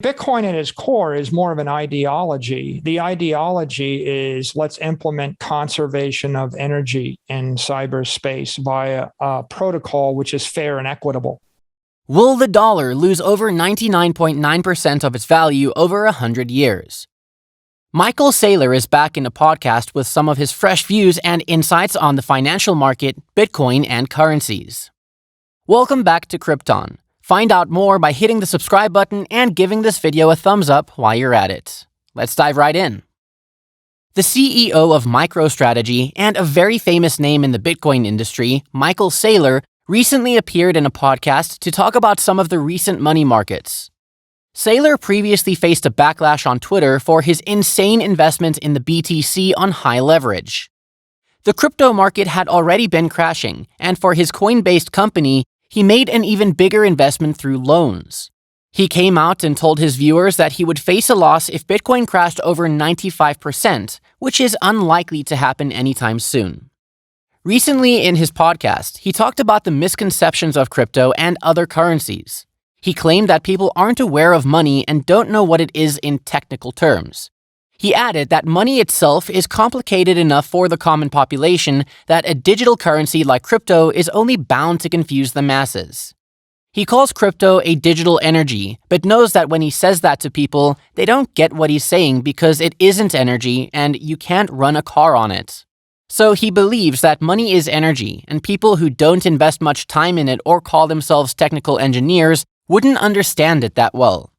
Bitcoin at its core is more of an ideology. The ideology is let's implement conservation of energy in cyberspace via a protocol which is fair and equitable. Will the dollar lose over 99.9% of its value over 100 years? Michael Saylor is back in a podcast with some of his fresh views and insights on the financial market, Bitcoin, and currencies. Welcome back to Crypton. Find out more by hitting the subscribe button and giving this video a thumbs up while you're at it. Let's dive right in. The CEO of MicroStrategy and a very famous name in the Bitcoin industry, Michael Saylor, recently appeared in a podcast to talk about some of the recent money markets. Saylor previously faced a backlash on Twitter for his insane investment in the BTC on high leverage. The crypto market had already been crashing, and for his coin-based company, he made an even bigger investment through loans. He came out and told his viewers that he would face a loss if Bitcoin crashed over 95%, which is unlikely to happen anytime soon. Recently in his podcast, he talked about the misconceptions of crypto and other currencies. He claimed that people aren't aware of money and don't know what it is in technical terms. He added that money itself is complicated enough for the common population that a digital currency like crypto is only bound to confuse the masses. He calls crypto a digital energy, but knows that when he says that to people, they don't get what he's saying because it isn't energy and you can't run a car on it. So he believes that money is energy, and people who don't invest much time in it or call themselves technical engineers wouldn't understand it that well.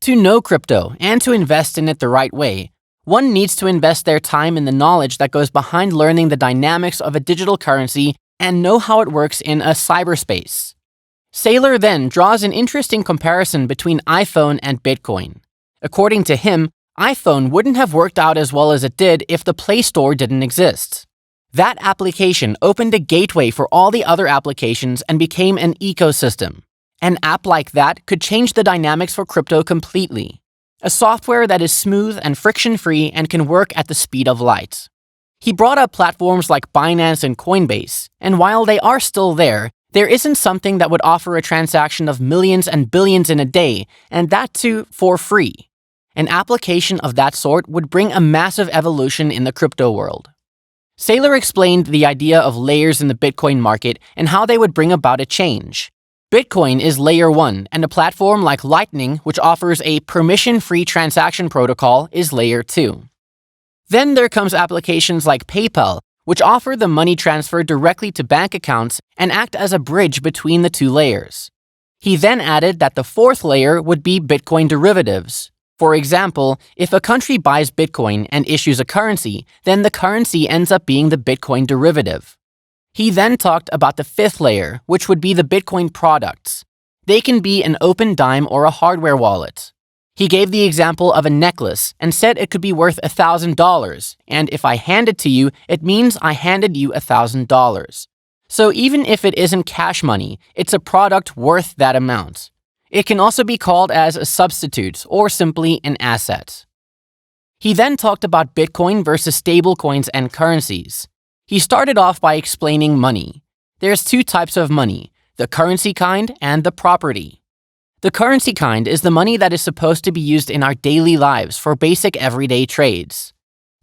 To know crypto and to invest in it the right way, one needs to invest their time in the knowledge that goes behind learning the dynamics of a digital currency and know how it works in a cyberspace. Saylor then draws an interesting comparison between iPhone and Bitcoin. According to him, iPhone wouldn't have worked out as well as it did if the Play Store didn't exist. That application opened a gateway for all the other applications and became an ecosystem. An app like that could change the dynamics for crypto completely. A software that is smooth and friction-free and can work at the speed of light. He brought up platforms like Binance and Coinbase, and while they are still there isn't something that would offer a transaction of millions and billions in a day, and that too for free. An application of that sort would bring a massive evolution in the crypto world. Saylor explained the idea of layers in the Bitcoin market and how they would bring about a change. Bitcoin is layer 1, and a platform like Lightning, which offers a permission-free transaction protocol, is layer 2. Then there comes applications like PayPal, which offer the money transfer directly to bank accounts and act as a bridge between the two layers. He then added that the fourth layer would be Bitcoin derivatives. For example, if a country buys Bitcoin and issues a currency, then the currency ends up being the Bitcoin derivative. He then talked about the fifth layer, which would be the Bitcoin products. They can be an open dime or a hardware wallet. He gave the example of a necklace and said it could be worth $1,000, and if I hand it to you, it means I handed you $1,000. So even if it isn't cash money, it's a product worth that amount. It can also be called as a substitute or simply an asset. He then talked about Bitcoin versus stablecoins and currencies. He started off by explaining money. There's two types of money, the currency kind and the property. The currency kind is the money that is supposed to be used in our daily lives for basic everyday trades.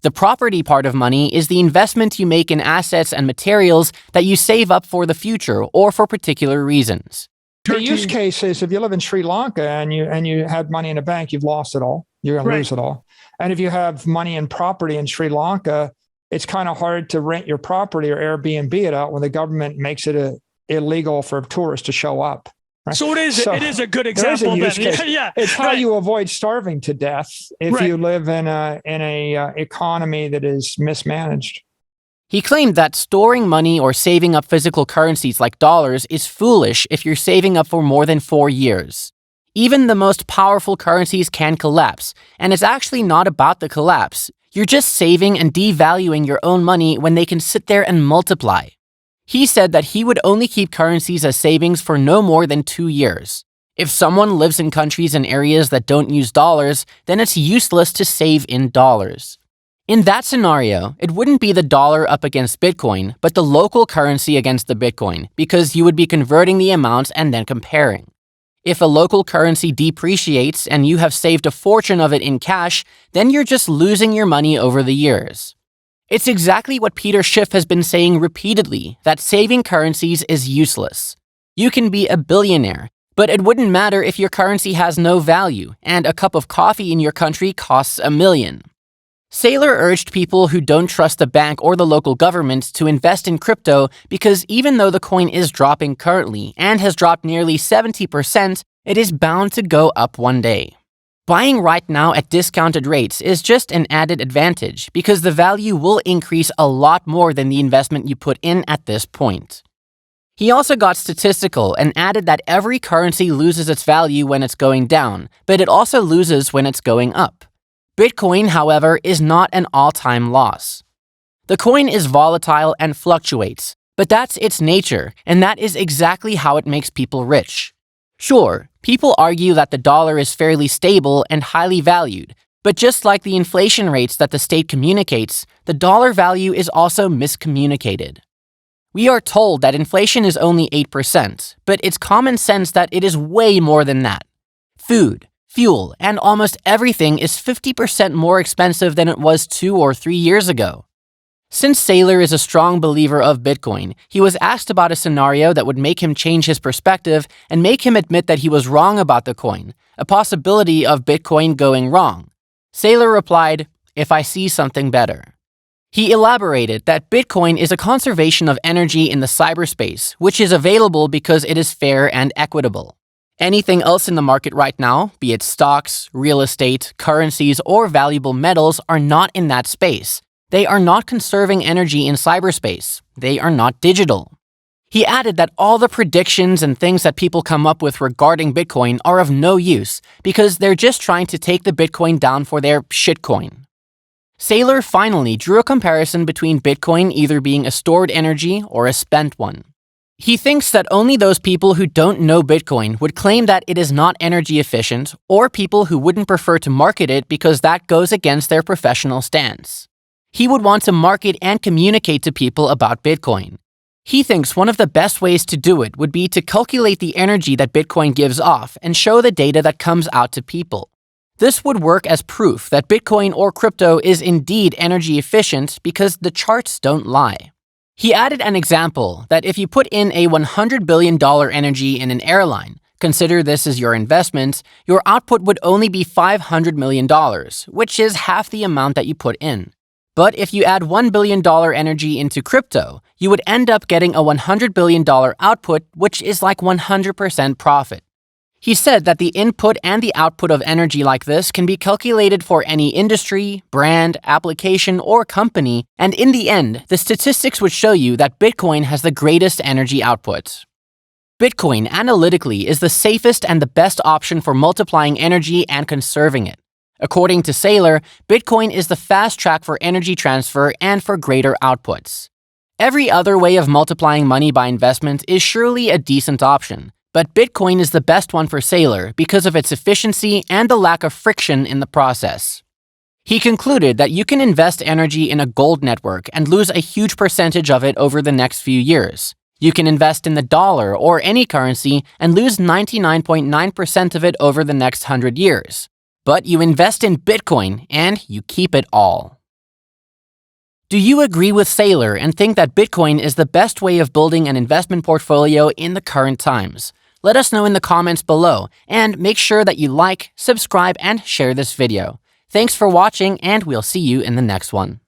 The property part of money is the investment you make in assets and materials that you save up for the future or for particular reasons. The use case is if you live in Sri Lanka and you have money in a bank, you've lost it all. You're going to lose it all. And if you have money and property in Sri Lanka, it's kind of hard to rent your property or Airbnb it out when the government makes it illegal for tourists to show up. Right? So it is a good example. Yeah, it's how you avoid starving to death if you live in a economy that is mismanaged. He claimed that storing money or saving up physical currencies like dollars is foolish if you're saving up for more than 4 years. Even the most powerful currencies can collapse, and it's actually not about the collapse. You're just saving and devaluing your own money when they can sit there and multiply. He said that he would only keep currencies as savings for no more than 2 years. If someone lives in countries and areas that don't use dollars, then it's useless to save in dollars. In that scenario, it wouldn't be the dollar up against Bitcoin, but the local currency against the Bitcoin, because you would be converting the amounts and then comparing. If a local currency depreciates and you have saved a fortune of it in cash, then you're just losing your money over the years. It's exactly what Peter Schiff has been saying repeatedly, that saving currencies is useless. You can be a billionaire, but it wouldn't matter if your currency has no value and a cup of coffee in your country costs $1 million. Saylor urged people who don't trust the bank or the local government to invest in crypto because even though the coin is dropping currently and has dropped nearly 70%, it is bound to go up one day. Buying right now at discounted rates is just an added advantage because the value will increase a lot more than the investment you put in at this point. He also got statistical and added that every currency loses its value when it's going down, but it also loses when it's going up. Bitcoin, however, is not an all-time loss. The coin is volatile and fluctuates, but that's its nature, and that is exactly how it makes people rich. Sure, people argue that the dollar is fairly stable and highly valued, but just like the inflation rates that the state communicates, the dollar value is also miscommunicated. We are told that inflation is only 8%, but it's common sense that it is way more than that. Food, fuel, and almost everything is 50% more expensive than it was 2 or 3 years ago. Since Saylor is a strong believer of Bitcoin, he was asked about a scenario that would make him change his perspective and make him admit that he was wrong about the coin, a possibility of Bitcoin going wrong. Saylor replied, "If I see something better." He elaborated that Bitcoin is a conservation of energy in the cyberspace, which is available because it is fair and equitable. Anything else in the market right now, be it stocks, real estate, currencies, or valuable metals, are not in that space. They are not conserving energy in cyberspace. They are not digital. He added that all the predictions and things that people come up with regarding Bitcoin are of no use because they're just trying to take the Bitcoin down for their shitcoin. Saylor finally drew a comparison between Bitcoin either being a stored energy or a spent one. He thinks that only those people who don't know Bitcoin would claim that it is not energy efficient, or people who wouldn't prefer to market it because that goes against their professional stance. He would want to market and communicate to people about Bitcoin. He thinks one of the best ways to do it would be to calculate the energy that Bitcoin gives off and show the data that comes out to people. This would work as proof that Bitcoin or crypto is indeed energy efficient because the charts don't lie. He added an example that if you put in a $100 billion energy in an airline, consider this as your investment, your output would only be $500 million, which is half the amount that you put in. But if you add $1 billion energy into crypto, you would end up getting a $100 billion output, which is like 100% profit. He said that the input and the output of energy like this can be calculated for any industry, brand, application, or company, and in the end, the statistics would show you that Bitcoin has the greatest energy output. Bitcoin analytically is the safest and the best option for multiplying energy and conserving it. According to Saylor, Bitcoin is the fast track for energy transfer and for greater outputs. Every other way of multiplying money by investment is surely a decent option, but Bitcoin is the best one for Saylor because of its efficiency and the lack of friction in the process. He concluded that you can invest energy in a gold network and lose a huge percentage of it over the next few years. You can invest in the dollar or any currency and lose 99.9% of it over the next 100 years. But you invest in Bitcoin and you keep it all. Do you agree with Saylor and think that Bitcoin is the best way of building an investment portfolio in the current times? Let us know in the comments below, and make sure that you like, subscribe, and share this video. Thanks for watching, and we'll see you in the next one.